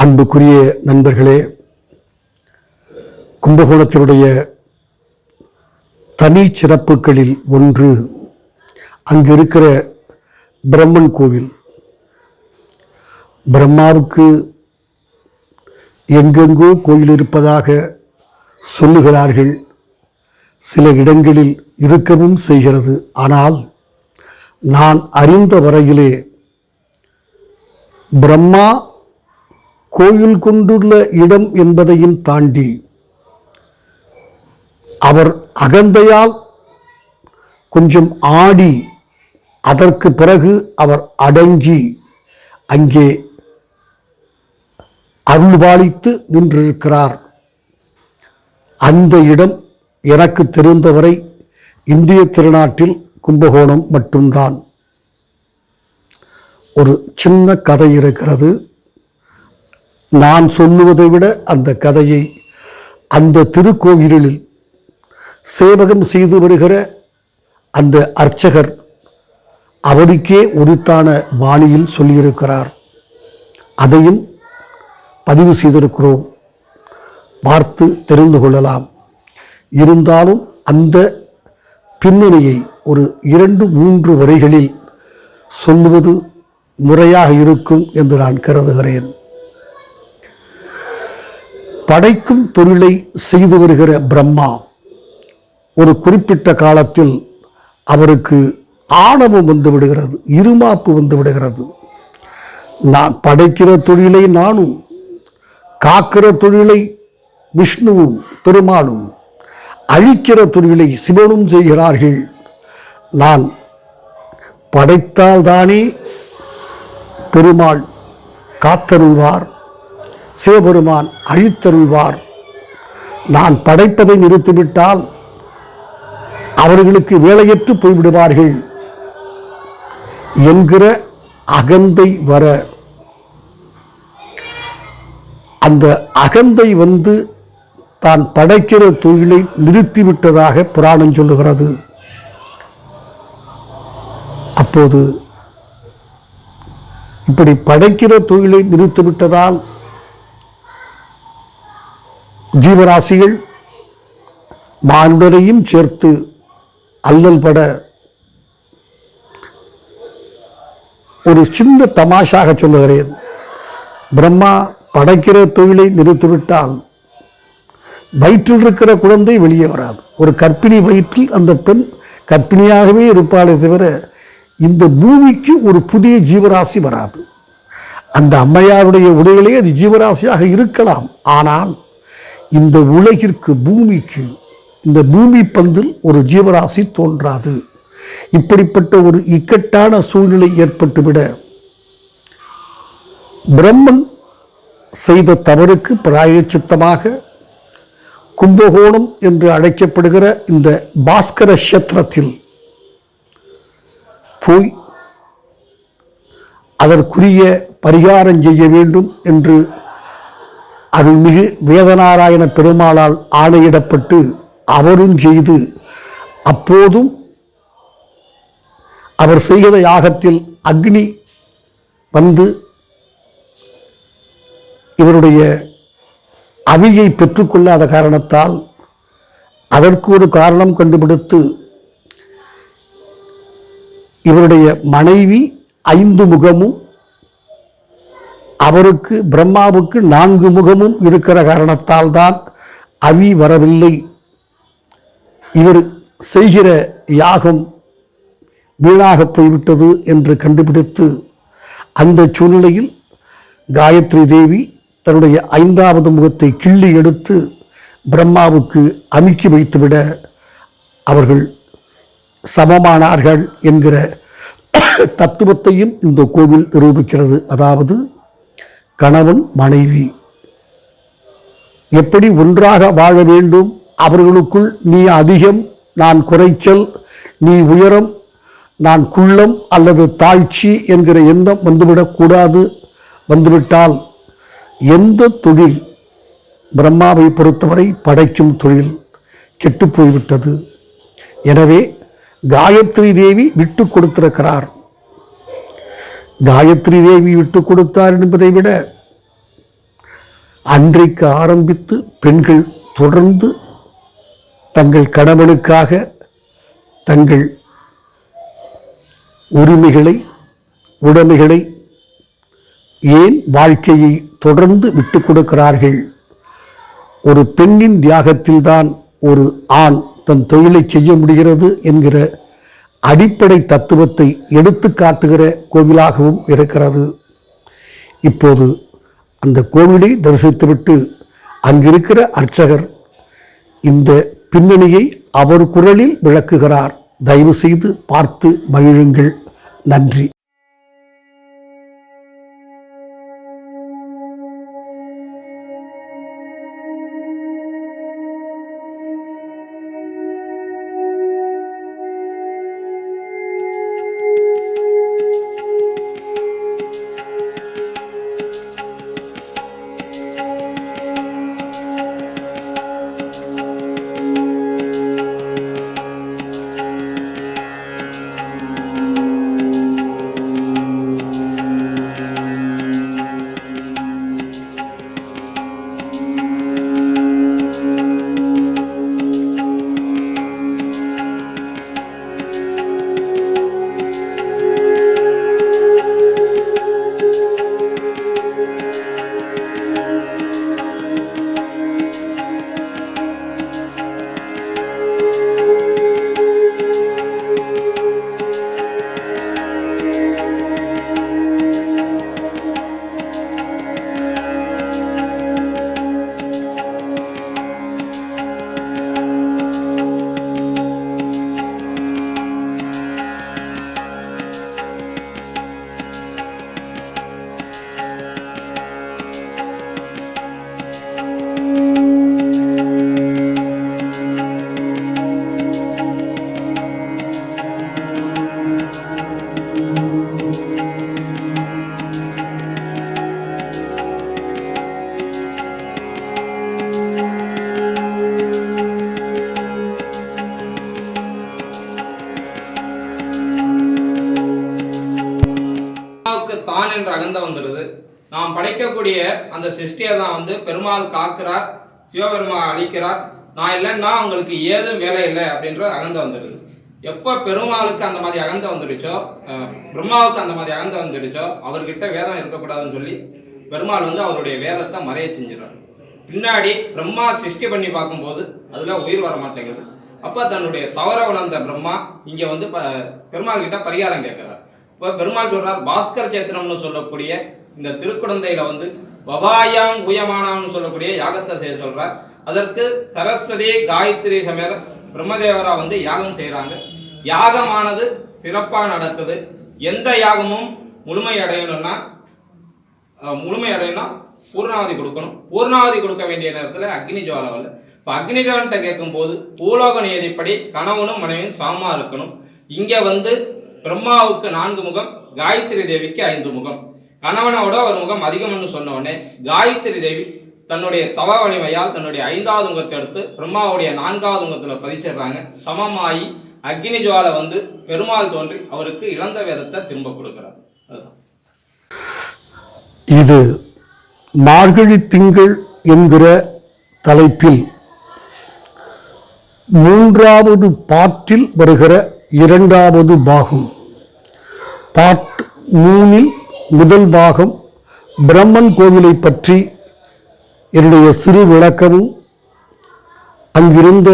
அன்புக்குரிய நண்பர்களே, கும்பகோணத்தினுடைய தனி சிறப்புகளில் ஒன்று அங்கு இருக்கிற பிரம்மன் கோவில். பிரம்மாவுக்கு எங்கெங்கோ கோயில் இருப்பதாக சொல்லுகிறார்கள். சில இடங்களில் இருக்கவும் செய்கிறது. ஆனால் நான் அறிந்த வரையிலே பிரம்மா கோயில் கொண்டுள்ள இடம் என்பதையும் தாண்டி அவர் அகந்தையால் கொஞ்சம் ஆடி அதற்கு பிறகு அவர் அடங்கி அங்கே அருள்பாலித்து நின்றிருக்கிறார். அந்த இடம் எனக்கு தெரிந்தவரை இந்திய திருநாட்டில் கும்பகோணம் மட்டும்தான். ஒரு சின்ன கதை இருக்கிறது. நான் சொல்லுவதை விட அந்த கதையை அந்த திருக்கோவிலில் சேவகம் செய்து வருகிற அந்த அர்ச்சகர் அவருக்கே உரித்தான பாணியில் சொல்லியிருக்கிறார். அதையும் பதிவு செய்திருக்கிறோம், பார்த்து தெரிந்து கொள்ளலாம். இருந்தாலும் அந்த பின்னணியை ஒரு 2-3 வரிகளில் சொல்லுவது முறையாக இருக்கும் என்று நான் கருதுகிறேன். படைக்கும் தொழிலை செய்து வருகிற பிரம்மா ஒரு குறிப்பிட்ட காலத்தில் அவருக்கு ஆணவம் வந்து விடுகிறது, இருமாப்பு வந்து விடுகிறது. நான் படைக்கிற தொழிலை நானும், காக்கிற தொழிலை விஷ்ணுவும் பெருமாளும், அழிக்கிற தொழிலை சிவனும் செய்கிறார்கள். நான் படைத்தால்தானே பெருமாள் காத்தருள்வார், சிவபெருமான் அழித்தருள்வார். நான் படைப்பதை நிறுத்திவிட்டால் அவர்களுக்கு வேலையற்று போய்விடுவார்கள் என்கிற அகந்தை வர, அந்த அகந்தை வந்து தான் படைக்கிற தொழிலை நிறுத்திவிட்டதாக புராணம் சொல்லுகிறது. அப்போது இப்படி படைக்கிற தொழிலை நிறுத்திவிட்டதால் ஜீவராசிகள் மானுடரையும் சேர்த்து அல்லல் பட ஒரு சின்ன தமாஷாக சொல்லுகிறேன். பிரம்மா படைக்கிற தொழிலை நிறுத்திவிட்டால் வயிற்றில் இருக்கிற குழந்தை வெளியே வராது. ஒரு கர்ப்பிணி வயிற்றில் அந்த பெண் கர்ப்பிணியாகவே இருப்பாளே தவிர இந்த பூமிக்கு ஒரு புதிய ஜீவராசி வராது. அந்த அம்மையாருடைய உடையிலே அது ஜீவராசியாக இருக்கலாம். ஆனால் இந்த உலகிற்கு, பூமிக்கு, இந்த பூமி பந்தில் ஒரு ஜீவராசி தோன்றாது. இப்படிப்பட்ட ஒரு இக்கட்டான சூழ்நிலை ஏற்பட்டுவிட பிரம்மன் செய்த தவறுக்கு பிராயச்சித்தமாக கும்பகோணம் என்று அழைக்கப்படுகிற இந்த பாஸ்கர கஷேத்திரத்தில் போய் அதற்குரிய பரிகாரம் செய்ய வேண்டும் என்று அருள்மிகு வேதநாராயண பெருமாளால் ஆணையிடப்பட்டு அவரும் செய்து, அப்போதும் அவர் செய்த யாகத்தில் அக்னி வந்து இவருடைய அவியை பெற்றுக்கொள்ளாத காரணத்தால் அதற்கு ஒரு காரணம் கண்டுபிடித்து இவருடைய மனைவி 5 முகமும் அவருக்கு பிரம்மாவுக்கு 4 முகமும் இருக்கிற காரணத்தால் தான் அவி வரவில்லை. இவர் செய்கிற யாகம் வீணாக போய்விட்டது என்று கண்டுபிடித்து அந்த சூழ்நிலையில் காயத்ரி தேவி தன்னுடைய 5வது முகத்தை கிள்ளி எடுத்து பிரம்மாவுக்கு அமுக்கி வைத்துவிட அவர்கள் சமமானார்கள் என்கிற தத்துவத்தையும் இந்த கோவில் நிரூபிக்கிறது. அதாவது கணவன் மனைவி எப்படி ஒன்றாக வாழ வேண்டும், அவர்களுக்குள் நீ அதிகம் நான் குறைச்சல், நீ உயரம் நான் குள்ளம் அல்லது தாழ்ச்சி என்கிற எண்ணம் வந்துவிடக்கூடாது. வந்துவிட்டால் எந்த தொழில், பிரம்மாவை பொறுத்தவரை படைக்கும் தொழில் கெட்டு போய்விட்டது. எனவே காயத்ரி தேவி விட்டு கொடுத்திருக்கிறார். காயத்ரி தேவி விட்டு கொடுத்தார் என்பதை விட அன்றைக்கு ஆரம்பித்து பெண்கள் தொடர்ந்து தங்கள் கணவனுக்காக தங்கள் உரிமைகளை, உடைமைகளை, ஏன் வாழ்க்கையை தொடர்ந்து விட்டு கொடுக்கிறார்கள். ஒரு பெண்ணின் தியாகத்தில்தான் ஒரு ஆண் தன் தொழிலை செய்ய முடிகிறது என்கிற அடிப்படை தத்துவத்தை எடுத்து காட்டுகிற கோவிலாகவும் இருக்கிறது. இப்போது அந்த கோவிலை தரிசித்துவிட்டு அங்கிருக்கிற அர்ச்சகர் இந்த பின்னணியை அவர் குரலில் விளக்குகிறார். தயவு செய்து பார்த்து மகிழுங்கள். நன்றி. தான் என்ற அகந்த வந்துடுது. நாம் படைக்கக்கூடிய அந்த சிருஷ்டியை தான் வந்து பெருமாள் காக்கிறார், சிவபெருமாள் அழிக்கிறார். நான் இல்லைன்னா உங்களுக்கு ஏதும் வேலை இல்லை அப்படின்ற அகந்த வந்துடுது. எப்போ பெருமாளுக்கு அந்த மாதிரி அகந்த வந்துடுச்சோ, பிரம்மாவுக்கு அந்த மாதிரி அகந்த வந்துடுச்சோ, அவர்கிட்ட வேதம் இருக்கக்கூடாதுன்னு சொல்லி பெருமாள் வந்து அவருடைய வேதத்தை மறைய செஞ்சிடறார். பின்னாடி பிரம்மா சிருஷ்டி பண்ணி பார்க்கும்போது அதில் உயிர் வர மாட்டேங்குது. அப்போ தன்னுடைய தவற உணர்ந்த பிரம்மா இங்கே வந்து பெருமாள் கிட்ட பரிகாரம் கேட்கிறார். இப்போ பெருமாள் சொல்றார், பாஸ்கர சேத்திரம்னு சொல்லக்கூடிய இந்த திருக்குடந்தையில வந்து வபாயாம் உயமானாம்னு சொல்லக்கூடிய யாகத்தை செய்ய சொல்றார். அதற்கு சரஸ்வதி காயத்ரி சமேத பிரம்மதேவரா வந்து யாகம் செய்யறாங்க. யாகமானது சிறப்பா நடக்குது. எந்த யாகமும் முழுமை அடையணும்னா பூர்ணாவதி கொடுக்கணும். பூர்ணாவதி கொடுக்க வேண்டிய நேரத்தில் அக்னி ஜுவாலை. இப்போ அக்னி ஜுவால்கிட்ட கேட்கும் போது பூலோக நியதிப்படி கணவனும் மனைவியும் சமமா இருக்கணும். இங்க வந்து பிரம்மாவுக்கு 4 முகம், காயத்ரி தேவிக்கு 5 முகம். கணவனோட ஒரு முகம் அதிகம்னு சொன்ன உடனே காயத்ரி தேவி தன்னுடைய தவ வலிமையால் தன்னுடைய 5வது முகத்தை எடுத்து பிரம்மாவுடைய 4வது முகத்துல பதிச்சிடுறாங்க. சமமாயி அக்னி ஜுவாலை வந்து பெருமாள் தோன்றி அவருக்கு இழந்த வேதத்தை திரும்ப கொடுக்கிறார். இது மார்கழி திங்கள் என்கிற தலைப்பில் 3வது பாட்டில் வருகிற 2வது பாகம். பார்ட் 3இல் முதல் பாகம் பிரம்மன் கோவிலை பற்றி என்னுடைய சிறு விளக்கமும், அங்கிருந்த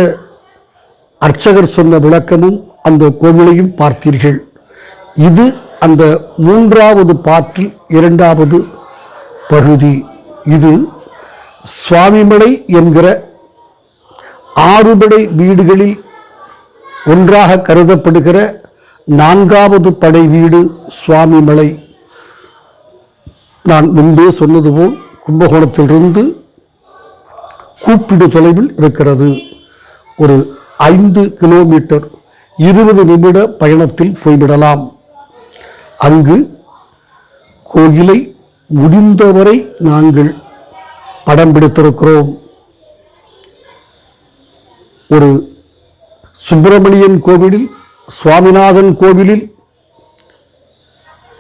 அர்ச்சகர் சொன்ன விளக்கமும், அந்த கோவிலையும் பார்த்தீர்கள். இது அந்த 3வது பாட்டில் 2வது பகுதி. இது சுவாமிமலை என்கிற 6 படை வீடுகளில் ஒன்றாக கருதப்படுகிற 4வது படை வீடு சுவாமிமலை. நான் முன்பே சொன்னது போல் கும்பகோணத்திலிருந்து கூப்பிடு தொலைவில் இருக்கிறது. ஒரு 5 கிலோமீட்டர் 20 நிமிட பயணத்தில் போய்விடலாம். அங்கு கோயிலை முடிந்தவரை நாங்கள் படம் பிடித்திருக்கிறோம். ஒரு சுப்பிரமணியன் கோவிலில், சுவாமிநாதன் கோவிலில்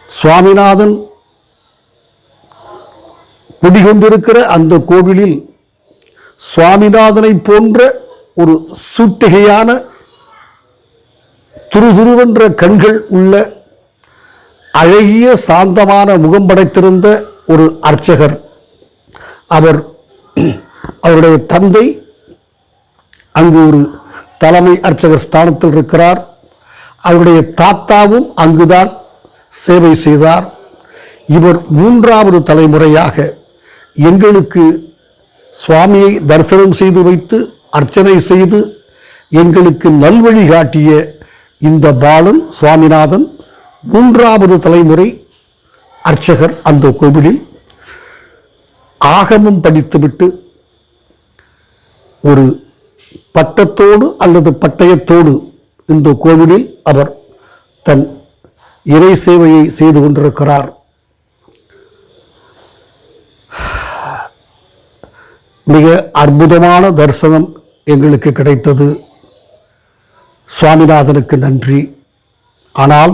சுவாமிநாதன் குடிகொண்டிருக்கிற அந்த கோவிலில் சுவாமிநாதனை போன்ற ஒரு சூட்டிகையான துருதுருவென்ற கண்கள் உள்ள அழகிய சாந்தமான முகம் படைத்திருந்த ஒரு அர்ச்சகர். அவருடைய தந்தை அங்கு ஒரு தலைமை அர்ச்சகர் ஸ்தானத்தில் இருக்கிறார். அவருடைய தாத்தாவும் அங்குதான் சேவை செய்தார். இவர் 3வது தலைமுறையாக எங்களுக்கு சுவாமியை தரிசனம் செய்து வைத்து அர்ச்சனை செய்து எங்களுக்கு நல்வழி காட்டிய இந்த பாலன் சுவாமிநாதன் 3வது தலைமுறை அர்ச்சகர். அந்த கோவிலில் ஆகமம் படித்துவிட்டு ஒரு பட்டத்தோடு அல்லது பட்டயத்தோடு இந்த கோவிலில் அவர் தன் இறை சேவையை செய்து கொண்டிருக்கிறார். மிக அற்புதமான தரிசனம் எங்களுக்கு கிடைத்தது. சுவாமிநாதனுக்கு நன்றி. ஆனால்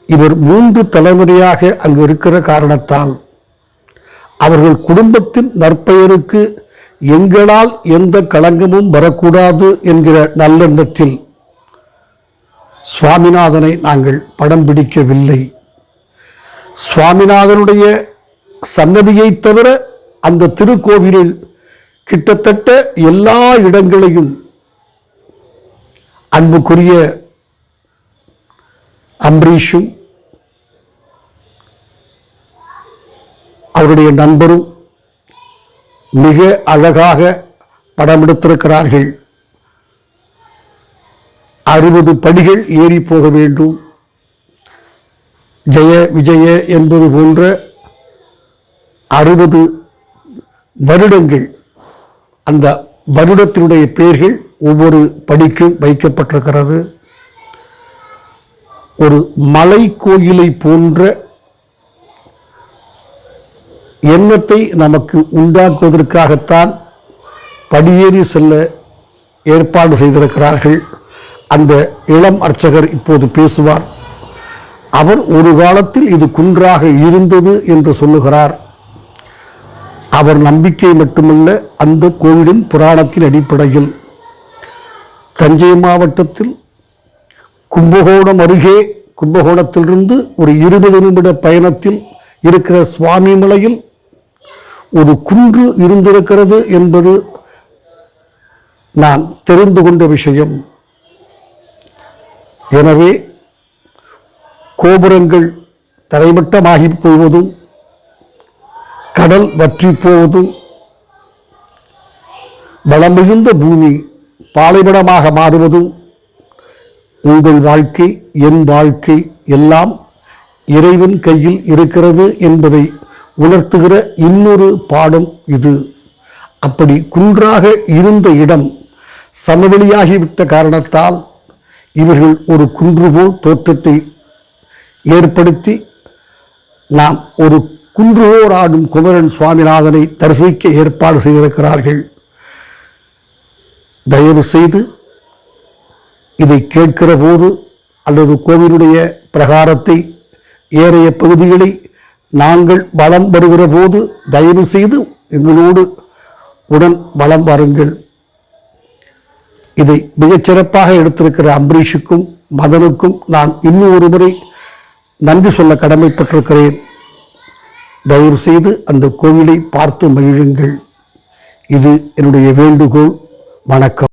இவர் 3 தலைமுறையாக அங்கு இருக்கிற காரணத்தால் அவர்கள் குடும்பத்தின் நற்பெயருக்கு எங்களால் எந்த களங்கமும் வரக்கூடாது என்கிற நல்லெண்ணத்தில் சுவாமிநாதனை நாங்கள் படம் பிடிக்கவில்லை. சுவாமிநாதனுடைய சன்னதியை தவிர அந்த திருக்கோவிலில் கிட்டத்தட்ட எல்லா இடங்களையும் அன்புக்குரிய அம்பரீஷும் அவருடைய நண்பரும் மிக அழகாக படம் எடுத்திருக்கிறார்கள். 60 படிகள் ஏறி போக வேண்டும், ஜெய விஜய என்பது போன்ற 60 வருடங்கள் அந்த வருடத்தினுடைய பெயர்கள் ஒவ்வொரு படிக்கும் வைக்கப்பட்டிருக்கிறது. ஒரு மலை கோயிலை போன்ற எண்ணத்தை நமக்கு உண்டாக்குவதற்காகத்தான் படியேறி செல்ல ஏற்பாடு செய்திருக்கிறார்கள். அந்த இளம் அர்ச்சகர் இப்போது பேசுவார். அவர் ஒரு காலத்தில் இது குன்றாக இருந்தது என்று சொல்லுகிறார். அவர் நம்பிக்கை மட்டுமல்ல, அந்த கோவிலின் புராணத்தின் அடிப்படையில் தஞ்சை மாவட்டத்தில் கும்பகோணம் அருகே, கும்பகோணத்திலிருந்து ஒரு 20 நிமிட பயணத்தில் இருக்கிற சுவாமிமலையில் ஒரு குன்று இருந்திருக்கிறது என்பது நான் தெரிந்து கொண்ட விஷயம். எனவே கோபுரங்கள் தரைமட்டமாகி போவதும், கடல் வற்றி போவதும், வளம் மிகுந்த பூமி பாலைவனமாக மாறுவதும், உங்கள் வாழ்க்கை என் வாழ்க்கை எல்லாம் இறைவன் கையில் இருக்கிறது என்பதை உணர்த்துகிற இன்னொரு பாடம் இது. அப்படி குன்றாக இருந்த இடம் சமவெளியாகிவிட்ட காரணத்தால் இவர்கள் ஒரு குன்றுபோல் தோற்றத்தை ஏற்படுத்தி நாம் ஒரு குன்றுவோர் ஆடும் குமரன் சுவாமிநாதனை தரிசிக்க ஏற்பாடு செய்திருக்கிறார்கள். தயவு செய்து இதை கேட்கிற போது அல்லது கோவிலுடைய பிரகாரத்தை ஏறைய பகுதிகளை நாங்கள் வலம் வருகிற போது தயவு செய்து எங்களோடு உடன் வலம் வாருங்கள். இதை மிகச்சிறப்பாக எடுத்திருக்கிற அம்பரீஷுக்கும் மதனுக்கும் நான் இன்னும் ஒரு முறை நன்றி சொல்ல கடமைப்பட்டிருக்கிறேன். தயவு செய்து அந்த கோவிலை பார்த்து மகிழுங்கள். இது என்னுடைய வேண்டுகோள். வணக்கம்.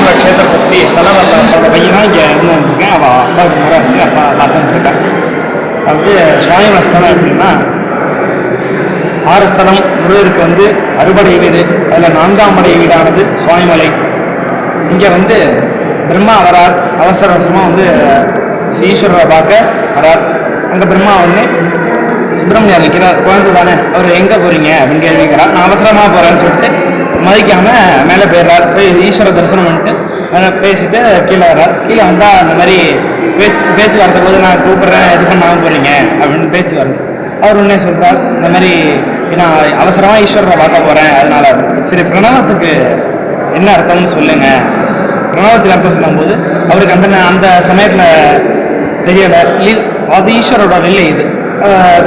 ஈஸ்வர க்ஷேத்திரத்தை பற்றி ஸ்தலம் சொல்கிற பையனா இங்கே இருந்துருக்கேன். அவள் அப்பாவுக்கு முறை இருக்குது, அப்பா பார்த்துட்டு இருக்கேன். அது சுவாமிமலை ஸ்தலம் எப்படின்னா 6 ஸ்தலம் முருகருக்கு வந்து அறுபடை வீடு, அதில் 4ஆம் படை வீடானது சுவாமிமலை. இங்கே வந்து பிரம்மா வரார், அவசர அவசரமாக வந்து ஈஸ்வரரை பார்க்க வரார். அங்கே பிரம்மா வந்து சுப்பிரமணியர் நிற்கிறார், குழந்தை தானே, அவர் எங்கே போகிறீங்க அப்படின்னு கேட்கிறார். நான் அவசரமாக போகிறேன்னு சொல்லிட்டு மதிக்காமல் மேலே போயிடுறார். போய் ஈஸ்வர தரிசனம் பண்ணிட்டு பேசிட்டு கீழே வர்றார். கீழே வந்தால் அந்த மாதிரி பேச்சு வரத போது நான் கூப்பிட்றேன், இது பண்ணாமல் போகிறீங்க அப்படின்னு பேச்சு வருது. அவர் உடனே சொல்கிறார், இந்த மாதிரி நான் அவசரமாக ஈஸ்வரரை பார்க்க போகிறேன், அதனால. சரி, பிரணவத்துக்கு என்ன அர்த்தம்னு சொல்லுங்கள். பிரணவத்துக்கு அர்த்தம் சொல்லும்போது அவருக்கு அந்த சமயத்தில் தெரியலை, அது ஈஸ்வரோட இல்லை, இது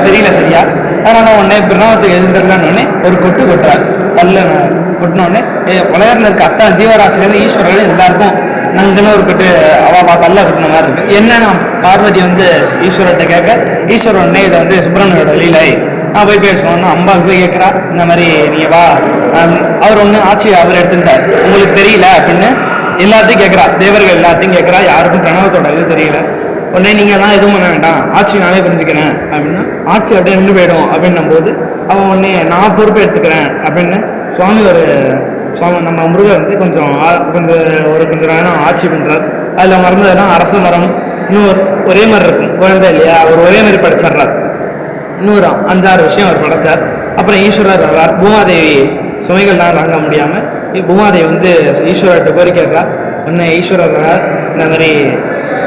தெரியல சரியா. அதனால் உடனே பிரணவத்துக்கு எதிர்ந்துடலான்னு ஒரு கொட்டு கொட்டுறார். பல்ல கொட்டினோடனே உலகத்தில் இருக்க அத்தனை ஜீவராசிலேருந்து ஈஸ்வரர்கள் எல்லாருக்கும் நங்குன்னு ஒரு கொட்டு அவா பல்ல கொட்டின மாதிரி இருக்கு. என்னன்னா பார்வதி வந்து ஈஸ்வரர்கிட்ட கேட்க, ஈஸ்வரன் உடனே இதை வந்து சுப்பிரமணியோட லீலை நான் போய் பேசுவோம்னா அம்பாவுக்கு போய் கேட்குறா, இந்த மாதிரி நீங்கள் வா. அவர் ஒன்று ஆட்சி அவர் எடுத்துட்டார், உங்களுக்கு தெரியல அப்படின்னு எல்லாத்தையும் கேட்குறா. தேவர்கள் எல்லாத்தையும் கேட்குறா, யாருக்கும் பிரணவத்தோட இது தெரியல. உடனே நீங்கள்லாம் எதுவும் பண்ண வேண்டாம், ஆட்சி நானே புரிஞ்சுக்கிறேன் அப்படின்னா, ஆட்சி அப்படியே நின்று போயிடும் அப்படின்னும் போது அவன் உடனே நான் பொறுப்பை எடுத்துக்கிறேன் அப்படின்னு சுவாமி நம்ம முருகர் வந்து கொஞ்சம் நேரம் ஆட்சி பண்ணுறார். அதில் மறந்ததுன்னா அரச மரம் இன்னும் ஒரே மாதிரி இருக்கும், குழந்தை இல்லையா, அவர் ஒரே மாதிரி படிச்சிட்றார். இன்னொரு 5-6 விஷயம் அவர் படைச்சார். அப்புறம் ஈஸ்வரர் வர்றார். பூமாதேவி சுமைகள்லாம் தாங்க முடியாமல் பூமாதேவி வந்து ஈஸ்வரர்கிட்ட கோரிக்கை இருக்கா. உடனே ஈஸ்வரர் வர்றார், இந்த மாதிரி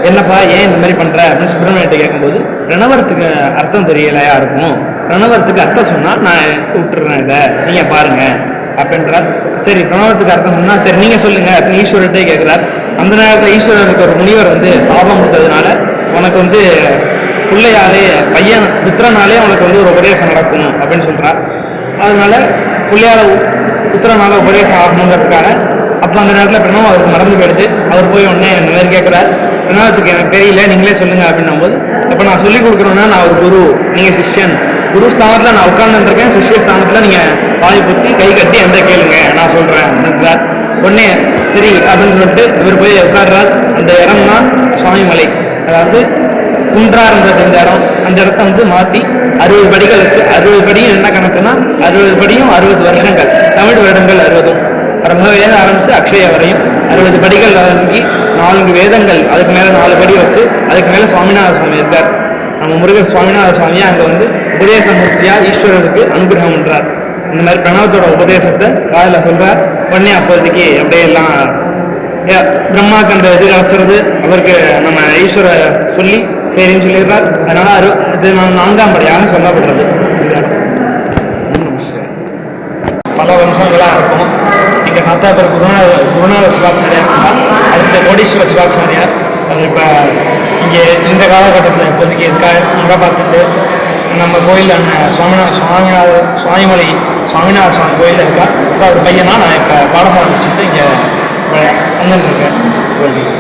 என்னப்பா ஏன் இந்த மாதிரி பண்ணுற அப்படின்னு சுப்பிரமணியத்தை கேட்கும்போது, பிரணவரத்துக்கு அர்த்தம் தெரியலையா இருக்கும், பிரணவரத்துக்கு அர்த்தம் சொன்னால் நான் விட்டுறேன், இதை நீங்கள் பாருங்கள் அப்படின்றார். சரி, பிரணவத்துக்கு அர்த்தம் சொன்னால் சரி நீங்கள் சொல்லுங்கள் அப்படின்னு ஈஸ்வரர்கிட்டே கேட்குறார். அந்த நேரத்தில் ஈஸ்வரனுக்கு ஒரு முனிவர் வந்து சாபம் கொடுத்ததுனால உனக்கு வந்து பிள்ளையாலே புத்திரனாலே உனக்கு வந்து ஒரு உபதேசம் நடக்கும் அப்படின்னு சொல்கிறார். அதனால புத்திரனால உபதேசம் ஆகணுங்கிறதுக்காக அப்போ அந்த நேரத்தில் பிரணவம் அவருக்கு மறந்து போயிடுது. அவர் போய் உடனே இந்த மாதிரி கேட்குறார், பிரணவத்துக்கு எனக்கு தெரியல, நீங்களே சொல்லுங்கள் அப்படின்னும் போது, அப்போ நான் சொல்லிக் கொடுக்குறோன்னா நான் ஒரு குரு, நீங்கள் சிஷ்யன், குரு ஸ்தானத்தில் நான் உட்கார்ந்துருக்கேன், சிஷ்ய ஸ்தானத்தில் நீங்கள் வாய் புத்தி கை கட்டி எந்த கேளுங்க நான் சொல்கிறேன் அப்படின்றார். உடனே சரி அப்படின்னு சொல்லிட்டு இவர் போய் உட்கார்றார். அந்த இடம் தான் சுவாமிமலை, அதாவது குன்றா இருந்தது இந்த இடம். அந்த இடத்த வந்து மாற்றி 60 படிகள் வச்சு, 60 படியும் என்ன கணக்குன்னா 60 படியும் 60 வருஷங்கள், தமிழ் வருடங்கள் 60, பிரம்மவேதம் ஆரம்பித்து அக்ஷய வரையும் 60 படிகள் வாங்கி 4 வேதங்கள், அதுக்கு மேலே 4 படி வச்சு, அதுக்கு மேலே சுவாமிநாத சுவாமி இருக்கார். நம்ம முருகர் சுவாமிநாத சுவாமியை அங்கே வந்து உபதேச மூர்த்தியாக ஈஸ்வரருக்கு அனுகிரகம் பண்ணுறார். இந்த மாதிரி பிரணவத்தோட உபதேசத்தை காதில் சொல்கிறார். உடனே அப்போதைக்கு அப்படியே எல்லாம் பிரம்மாக்கு அந்த இது கிடச்சிருது. அவருக்கு நம்ம ஈஸ்வர சொல்லி சரின்னு சொல்லிடுறார். அதனால இது 4ஆம் படியாக சொல்லப்படுறது. பல வம்சங்களாக இருக்கும். எங்கள் தாத்தா பேர் குருநாத சிவாச்சாரியார் இருந்தார். அடுத்த கோடீஸ்வர சிவாச்சாரியார். அது இப்போ இங்கே இந்த காலகட்டத்தில் இப்போதைக்கு இருக்கார். முறை பார்த்துட்டு நம்ம கோயிலில் சுவாமிமலை சுவாமிநாத சுவாமி கோயிலில் இருக்கார். இப்போ அவர் பையனா நான் இப்போ பாடசாலை வச்சுட்டு இங்கே வந்துட்டுருக்கேன் கோயிலுக்கு.